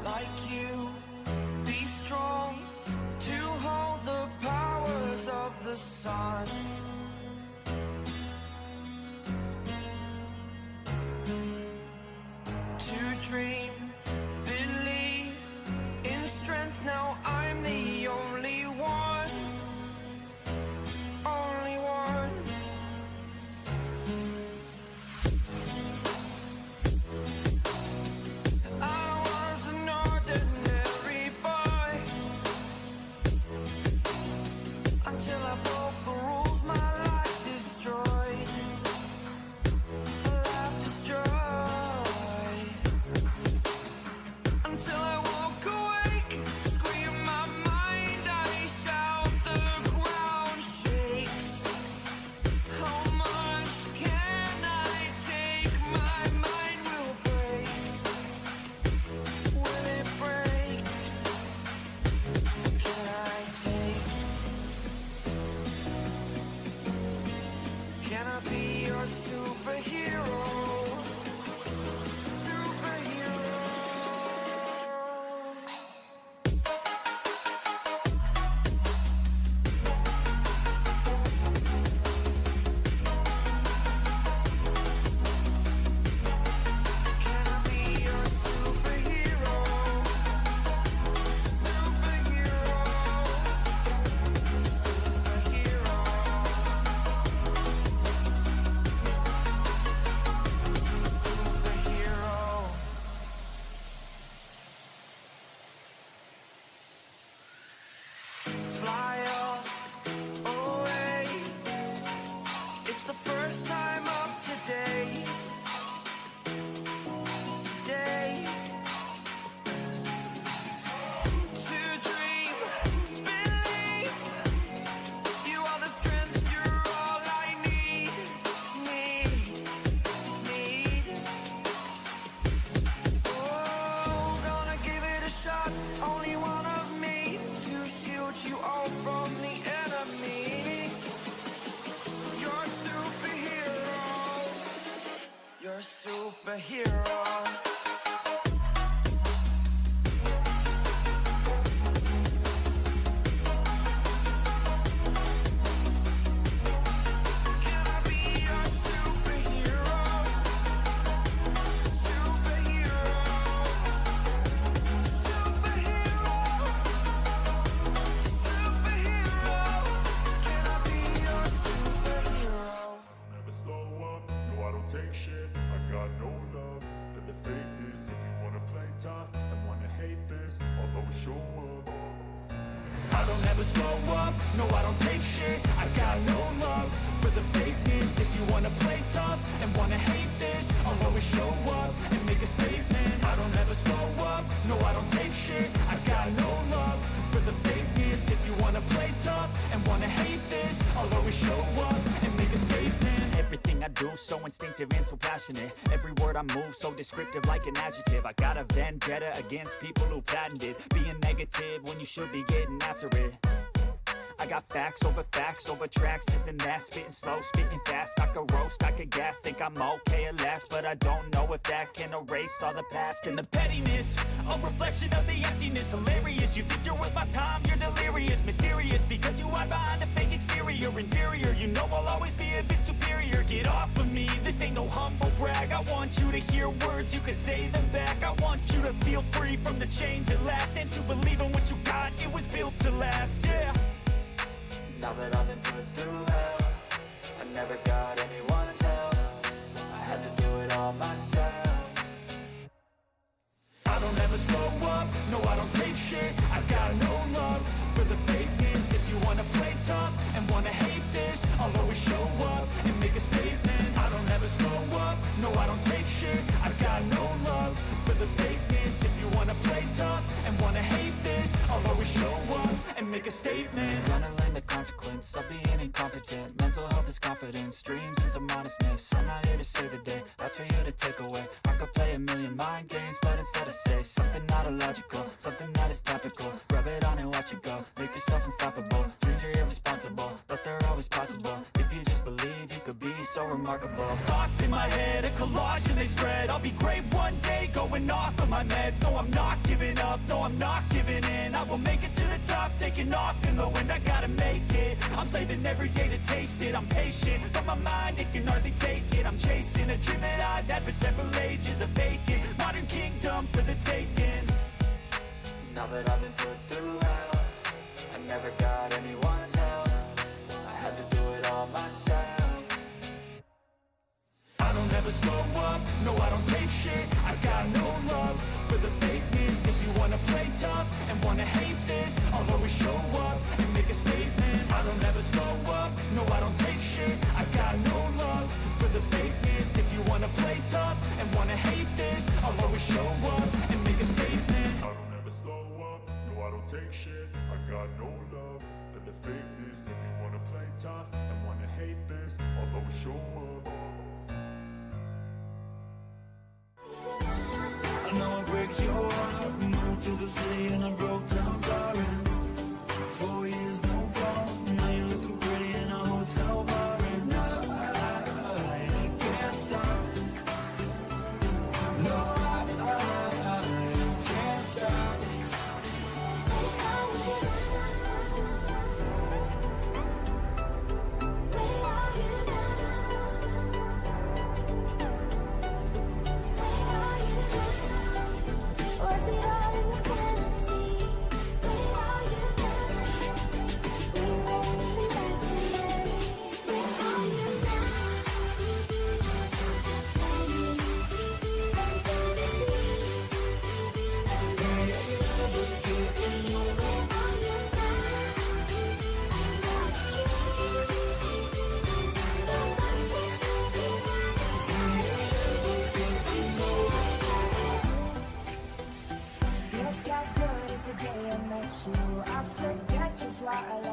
like you, be strong to hold the powers of the sun. To dream, believe in strength, now I'm the only one, only one. I was an ordinary boy until I broke the rules, my life destroyed, a life destroyed. Until I walk awake, scream my mind, I shout, the ground shakes. How much can I take? My mind will break. Will it break? Can I take? Can I be your superhero? Superhero. Can I be your superhero? Superhero. Superhero. Superhero. Fly away. It's the first time of today. Today. To dream, believe. You are the strength, you're all I need. Need. Oh, gonna give it a shot. Only one of me to shield you all from the enemy. You're a superhero. You're a superhero. Can I be your superhero? Superhero. Superhero. Superhero. Can I be your superhero? Never slow up, no I don't take shit. I got no love for the fakeness. If you wanna play tough and wanna hate this, I'll always show up. I don't ever slow up, no I don't take shit. I got no love for the fakeness. If you wanna play tough and wanna hate this, I'll always show up and make a statement. I don't ever slow up, no I don't take shit. I got no love for the fakeness. If you wanna play tough and wanna hate this, I'll always show up and make a statement. Everything I do so instinctive and so passionate. Every word I move so descriptive like an adjective. I got a vendetta against people who patented being negative when you should be getting after it. I got facts over tracks, this and that. Spitting slow, spitting fast. I could roast, I could gas. Think I'm okay at last, but I don't know if that can erase all the past. And the pettiness, a reflection of the emptiness. Hilarious, you think you're worth my time, you're delirious. Mysterious, because you hide behind a fake exterior. Inferior, you know I'll always be a bit superior. Get off of me, this ain't no humble brag. I want you to hear words, you can say them back. I want you to feel free from the chains at last, and to believe in what you got, it was built to last, yeah. Now that I've been put through hell, I never got anyone's help. I had to do it all myself. I don't ever slow up, no I don't take shit. I got no love for the fakeness. If you wanna play tough and wanna hate this, I'll always show up and make a statement. I don't ever slow up, no I don't take shit. I got no love for the fakeness. If you wanna play tough and wanna hate this, I'll always show up and make a statement. Gonna learn the consequence of being incompetent. Mental health is confidence, dreams and some honestness. I'm not here to save the day, that's for you to take away. I could play a million mind games, but instead I say something not illogical, something that is topical. Rub it on and watch it go, make yourself unstoppable. Dreams are irresponsible, but they're always possible. If you just believe, you could be so remarkable. Thoughts in my head, a collage and they spread. I'll be great one day, going off of my meds. No, I'm not giving up, no, I'm not giving in. I will make it to the top, taking off in the wind. I gotta make it, I'm saving every day to taste it. I'm patient, but my mind, it can hardly take it. I'm chasing a dream that I've had for several ages. A vacant, modern kingdom for the taking. Now that I've been put through hell, I never got anyone's help. I had to do it all myself. I don't ever slow up, no I don't take shit. I got no love for the fakeness. If you wanna play tough and wanna hate this, I'll always show up and make a statement. I don't ever slow up, no I don't take shit. I got no love for the fakeness. If you wanna play tough and wanna hate this, I'll always show up and make a statement. I don't ever slow up, no I don't take shit. I got no love for the fakeness. If you wanna play tough and wanna hate this, I'll always show up. I know it breaks your heart. Moved to the city and I broke down crying. 4 years, no call. Now you're looking pretty in a hotel bar. And I can't stop. No, I can't stop. Was it all in the fantasy? Where are you now? We won't imaginary. Where are you now? Fantasy. Where are you Look as good as the day I met you. I forget just why I